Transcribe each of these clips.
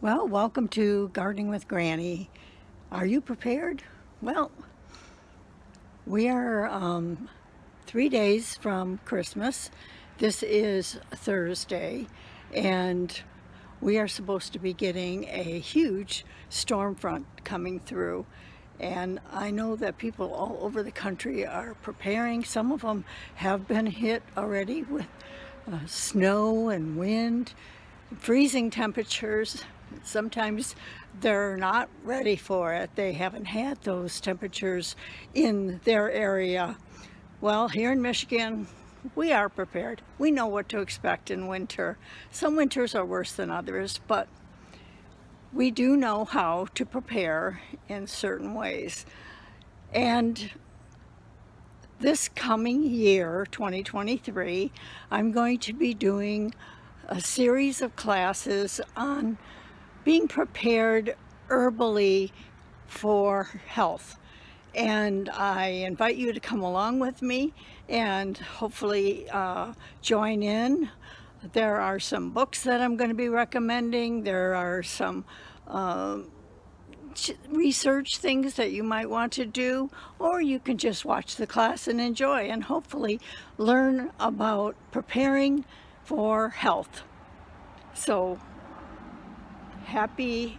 Well, welcome to Gardening with Granny. Are you prepared? Well, we are 3 days from Christmas. This is Thursday, and we are supposed to be getting a huge storm front coming through. And I know that people all over the country are preparing. Some of them have been hit already with snow and wind, freezing temperatures. Sometimes they're not ready for it. They haven't had those temperatures in their area. Well, here in Michigan, we are prepared. We know what to expect in winter. Some winters are worse than others, but we do know how to prepare in certain ways. And this coming year, 2023, I'm going to be doing a series of classes on being prepared herbally for health. And I invite you to come along with me and hopefully join in. There are some books that I'm going to be recommending. There are some research things that you might want to do, or you can just watch the class and enjoy and hopefully learn about preparing for health. So happy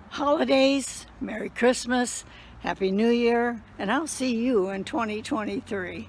holidays, Merry Christmas, Happy New Year, and I'll see you in 2023.